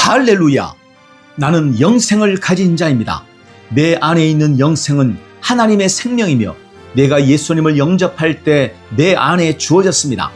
할렐루야! 나는 영생을 가진 자입니다. 내 안에 있는 영생은 하나님의 생명이며 내가 예수님을 영접할 때 내 안에 주어졌습니다.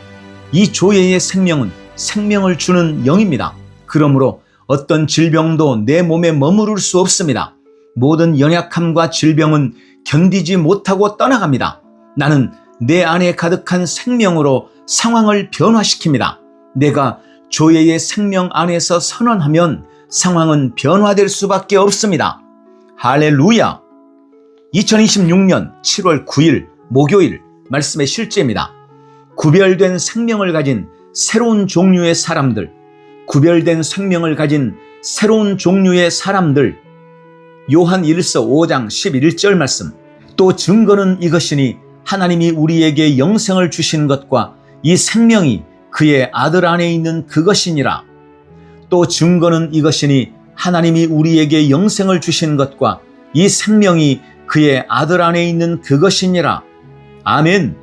이 조예의 생명은 생명을 주는 영입니다. 그러므로 어떤 질병도 내 몸에 머무를 수 없습니다. 모든 연약함과 질병은 견디지 못하고 떠나갑니다. 나는 내 안에 가득한 생명으로 상황을 변화시킵니다. 내가 조예의 생명 안에서 선언하면 상황은 변화될 수밖에 없습니다. 할렐루야! 2026년 7월 9일 목요일 말씀의 실제입니다. 구별된 생명을 가진 새로운 종류의 사람들, 구별된 생명을 가진 새로운 종류의 사람들. 요한 1서 5장 11절 말씀. 또 증거는 이것이니 하나님이 우리에게 영생을 주신 것과 이 생명이 그의 아들 안에 있는 그것이니라. 또 증거는 이것이니 하나님이 우리에게 영생을 주신 것과 이 생명이 그의 아들 안에 있는 그것이니라. 아멘.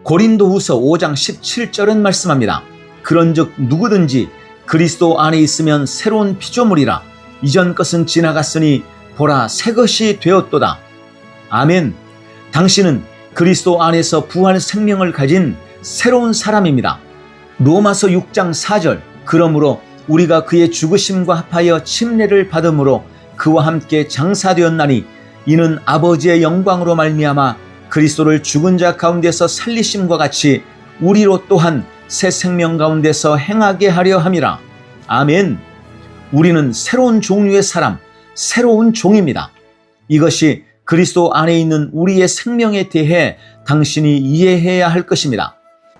고린도후서 5장 17절은 말씀합니다. 그런즉 누구든지 그리스도 안에 있으면 새로운 피조물이라. 이전 것은 지나갔으니 보라 새 것이 되었도다. 아멘. 당신은 그리스도 안에서 부활 생명을 가진 새로운 사람입니다. 로마서 6장 4절. 그러므로 우리가 그의 죽으심과 합하여 침례를 받음으로 그와 함께 장사되었나니 이는 아버지의 영광으로 말미암아 그리스도를 죽은 자 가운데서 살리심과 같이 우리로 또한 새 생명 가운데서 행하게 하려 함이라. 아멘. 우리는 새로운 종류의 사람, 새로운 종입니다. 이것이 그리스도 안에 있는 우리의 생명에 대해 당신이 이해해야 할 것입니다.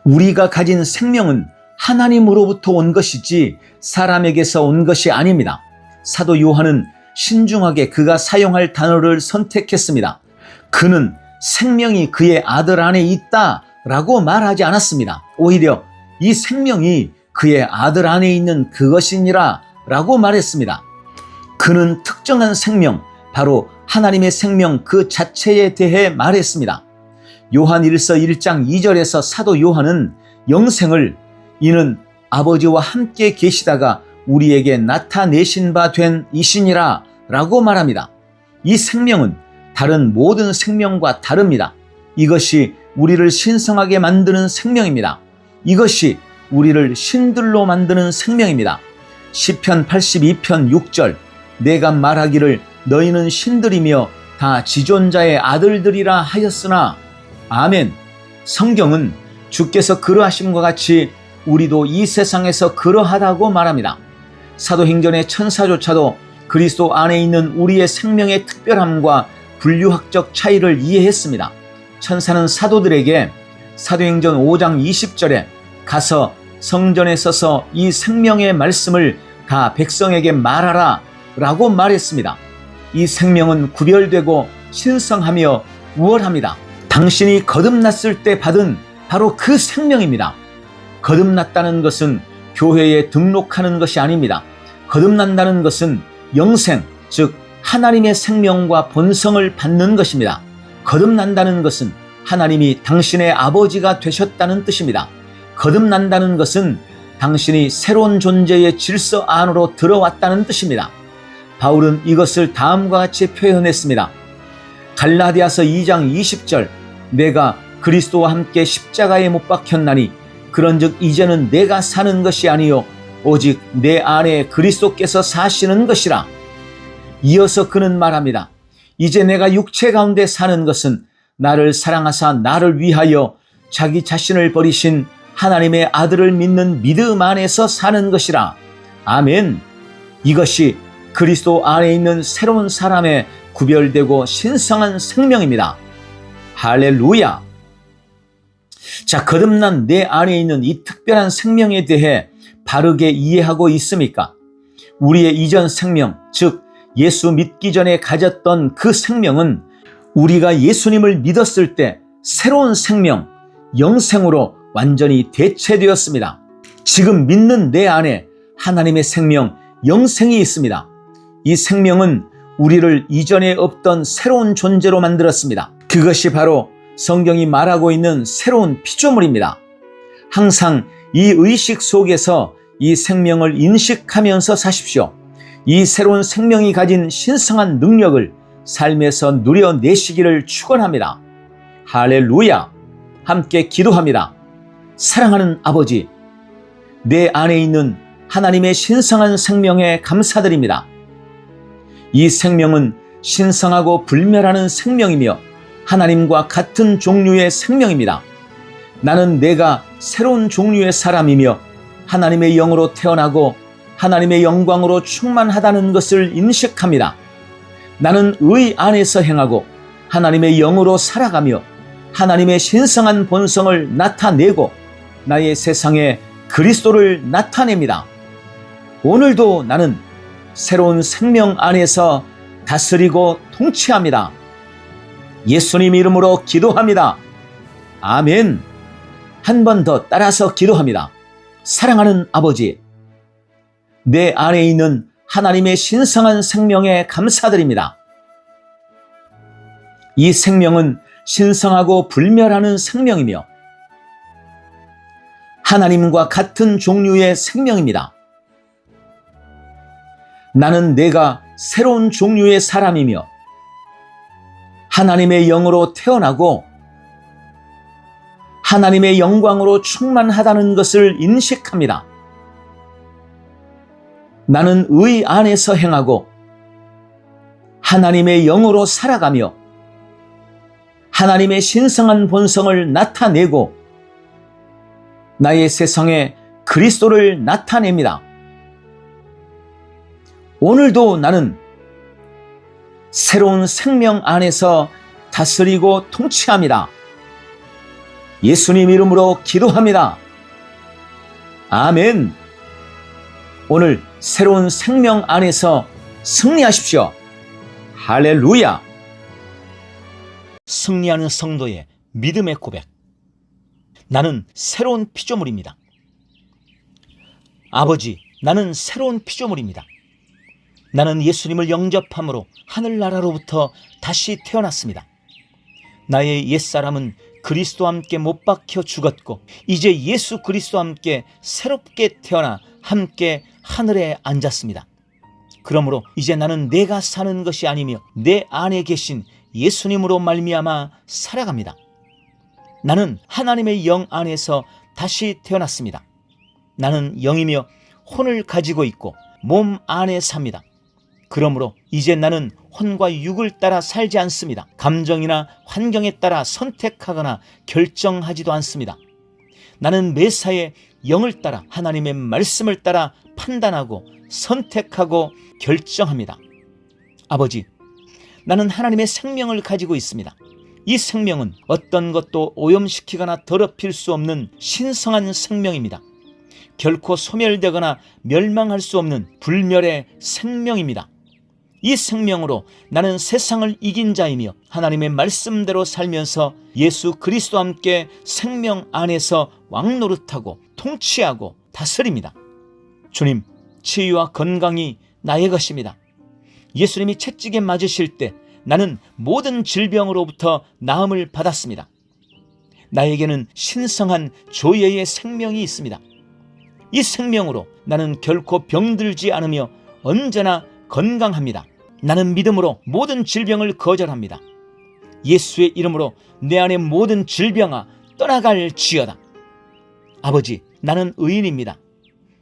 우리가 가진 생명은 하나님으로부터 온 것이지 사람에게서 온 것이 아닙니다. 사도 요한은 신중하게 그가 사용할 단어를 선택했습니다. 그는 생명이 그의 아들 안에 있다라고 말하지 않았습니다. 오히려 이 생명이 그의 아들 안에 있는 그것이니라 라고 말했습니다. 그는 특정한 생명, 바로 하나님의 생명 그 자체에 대해 말했습니다. 요한 1서 1장 2절에서 사도 요한은 영생을 이는 아버지와 함께 계시다가 우리에게 나타내신 바 된 이시니라 라고 말합니다. 이 생명은 다른 모든 생명과 다릅니다. 이것이 우리를 신성하게 만드는 생명입니다. 이것이 우리를 신들로 만드는 생명입니다. 시편 82편 6절. 내가 말하기를 너희는 신들이며 다 지존자의 아들들이라 하였으나. 아멘. 성경은 주께서 그러하심과 같이 우리도 이 세상에서 그러하다고 말합니다. 사도행전의 천사조차도 그리스도 안에 있는 우리의 생명의 특별함과 분류학적 차이를 이해했습니다. 천사는 사도들에게 사도행전 5장 20절에 가서 성전에 서서 이 생명의 말씀을 다 백성에게 말하라 라고 말했습니다. 이 생명은 구별되고 신성하며 우월합니다. 당신이 거듭났을 때 받은 바로 그 생명입니다. 거듭났다는 것은 교회에 등록하는 것이 아닙니다. 거듭난다는 것은 영생, 즉 하나님의 생명과 본성을 받는 것입니다. 거듭난다는 것은 하나님이 당신의 아버지가 되셨다는 뜻입니다. 거듭난다는 것은 당신이 새로운 존재의 질서 안으로 들어왔다는 뜻입니다. 바울은 이것을 다음과 같이 표현했습니다. 갈라디아서 2장 20절. 내가 그리스도와 함께 십자가에 못 박혔나니 그런즉 이제는 내가 사는 것이 아니요 오직 내 안에 그리스도께서 사시는 것이라. 이어서 그는 말합니다. 이제 내가 육체 가운데 사는 것은 나를 사랑하사 나를 위하여 자기 자신을 버리신 하나님의 아들을 믿는 믿음 안에서 사는 것이라. 아멘. 이것이 그리스도 안에 있는 새로운 사람의 구별되고 신성한 생명입니다. 할렐루야. 자, 거듭난 내 안에 있는 이 특별한 생명에 대해 바르게 이해하고 있습니까? 우리의 이전 생명, 즉 예수 믿기 전에 가졌던 그 생명은 우리가 예수님을 믿었을 때 새로운 생명, 영생으로 완전히 대체되었습니다. 지금 믿는 내 안에 하나님의 생명, 영생이 있습니다. 이 생명은 우리를 이전에 없던 새로운 존재로 만들었습니다. 그것이 바로 성경이 말하고 있는 새로운 피조물입니다. 항상 이 의식 속에서 이 생명을 인식하면서 사십시오. 이 새로운 생명이 가진 신성한 능력을 삶에서 누려내시기를 축원합니다. 할렐루야! 함께 기도합니다. 사랑하는 아버지, 내 안에 있는 하나님의 신성한 생명에 감사드립니다. 이 생명은 신성하고 불멸하는 생명이며 하나님과 같은 종류의 생명입니다. 나는 내가 새로운 종류의 사람이며 하나님의 영으로 태어나고 하나님의 영광으로 충만하다는 것을 인식합니다. 나는 의 안에서 행하고 하나님의 영으로 살아가며 하나님의 신성한 본성을 나타내고 나의 세상에 그리스도를 나타냅니다. 오늘도 나는 새로운 생명 안에서 다스리고 통치합니다. 예수님 이름으로 기도합니다. 아멘. 한 번 더 따라서 기도합니다. 사랑하는 아버지, 내 안에 있는 하나님의 신성한 생명에 감사드립니다. 이 생명은 신성하고 불멸하는 생명이며 하나님과 같은 종류의 생명입니다. 나는 내가 새로운 종류의 사람이며 하나님의 영으로 태어나고 하나님의 영광으로 충만하다는 것을 인식합니다. 나는 의 안에서 행하고 하나님의 영으로 살아가며 하나님의 신성한 본성을 나타내고 나의 세상에 그리스도를 나타냅니다. 오늘도 나는 새로운 생명 안에서 다스리고 통치합니다. 예수님 이름으로 기도합니다. 아멘. 오늘 새로운 생명 안에서 승리하십시오. 할렐루야. 승리하는 성도의 믿음의 고백. 나는 새로운 피조물입니다. 아버지, 나는 새로운 피조물입니다. 나는 예수님을 영접함으로 하늘나라로부터 다시 태어났습니다. 나의 옛사람은 그리스도와 함께 못 박혀 죽었고 이제 예수 그리스도와 함께 새롭게 태어나 함께 하늘에 앉았습니다. 그러므로 이제 나는 내가 사는 것이 아니며 내 안에 계신 예수님으로 말미암아 살아갑니다. 나는 하나님의 영 안에서 다시 태어났습니다. 나는 영이며 혼을 가지고 있고 몸 안에 삽니다. 그러므로 이제 나는 혼과 육을 따라 살지 않습니다. 감정이나 환경에 따라 선택하거나 결정하지도 않습니다. 나는 매사에 영을 따라 하나님의 말씀을 따라 판단하고 선택하고 결정합니다. 아버지, 나는 하나님의 생명을 가지고 있습니다. 이 생명은 어떤 것도 오염시키거나 더럽힐 수 없는 신성한 생명입니다. 결코 소멸되거나 멸망할 수 없는 불멸의 생명입니다. 이 생명으로 나는 세상을 이긴 자이며 하나님의 말씀대로 살면서 예수 그리스도와 함께 생명 안에서 왕노릇하고 통치하고 다스립니다. 주님, 치유와 건강이 나의 것입니다. 예수님이 채찍에 맞으실 때 나는 모든 질병으로부터 나음을 받았습니다. 나에게는 신성한 조예의 생명이 있습니다. 이 생명으로 나는 결코 병들지 않으며 언제나 건강합니다. 나는 믿음으로 모든 질병을 거절합니다. 예수의 이름으로 내 안의 모든 질병아 떠나갈지어다. 아버지, 나는 의인입니다.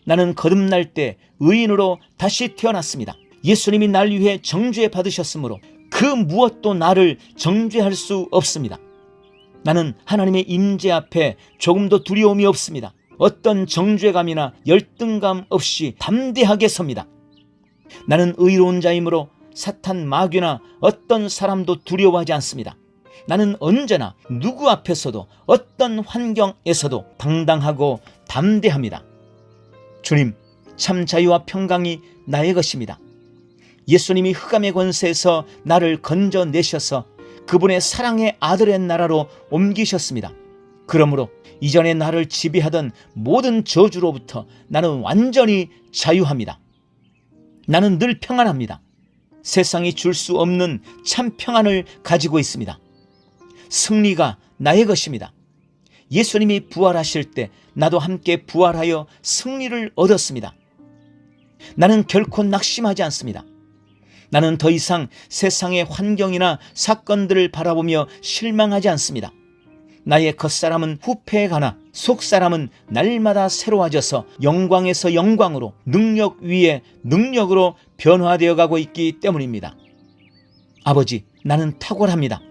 나는 거듭날 때 의인으로 다시 태어났습니다. 예수님이 날 위해 정죄 받으셨으므로 그 무엇도 나를 정죄할 수 없습니다. 나는 하나님의 임재 앞에 조금도 두려움이 없습니다. 어떤 정죄감이나 열등감 없이 담대하게 섭니다. 나는 의로운 자이므로 사탄 마귀나 어떤 사람도 두려워하지 않습니다. 나는 언제나 누구 앞에서도 어떤 환경에서도 당당하고 담대합니다. 주님, 참 자유와 평강이 나의 것입니다. 예수님이 흑암의 권세에서 나를 건져내셔서 그분의 사랑의 아들의 나라로 옮기셨습니다. 그러므로 이전에 나를 지배하던 모든 저주로부터 나는 완전히 자유합니다. 나는 늘 평안합니다. 세상이 줄 수 없는 참 평안을 가지고 있습니다. 승리가 나의 것입니다. 예수님이 부활하실 때 나도 함께 부활하여 승리를 얻었습니다. 나는 결코 낙심하지 않습니다. 나는 더 이상 세상의 환경이나 사건들을 바라보며 실망하지 않습니다. 나의 겉사람은 후패해 가나 속사람은 날마다 새로워져서 영광에서 영광으로, 능력 위에 능력으로 변화되어 가고 있기 때문입니다. 아버지, 나는 탁월합니다.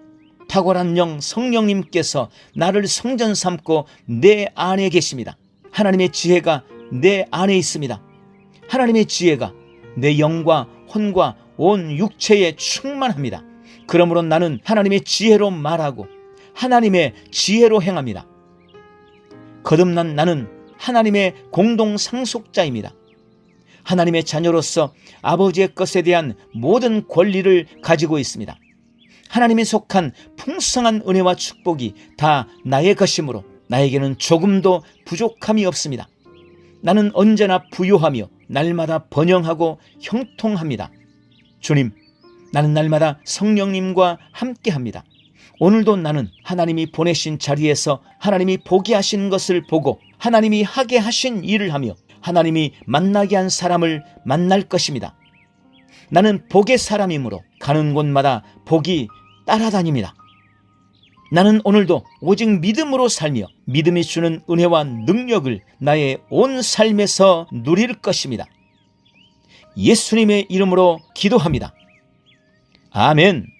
탁월한 영 성령님께서 나를 성전 삼고 내 안에 계십니다. 하나님의 지혜가 내 안에 있습니다. 하나님의 지혜가 내 영과 혼과 온 육체에 충만합니다. 그러므로 나는 하나님의 지혜로 말하고 하나님의 지혜로 행합니다. 거듭난 나는 하나님의 공동 상속자입니다. 하나님의 자녀로서 아버지의 것에 대한 모든 권리를 가지고 있습니다. 하나님이 속한 풍성한 은혜와 축복이 다 나의 것이므로 나에게는 조금도 부족함이 없습니다. 나는 언제나 부유하며 날마다 번영하고 형통합니다. 주님, 나는 날마다 성령님과 함께합니다. 오늘도 나는 하나님이 보내신 자리에서 하나님이 보게 하신 것을 보고 하나님이 하게 하신 일을 하며 하나님이 만나게 한 사람을 만날 것입니다. 나는 복의 사람이므로 가는 곳마다 복이 따라다닙니다. 나는 오늘도 오직 믿음으로 살며 믿음이 주는 은혜와 능력을 나의 온 삶에서 누릴 것입니다. 예수님의 이름으로 기도합니다. 아멘.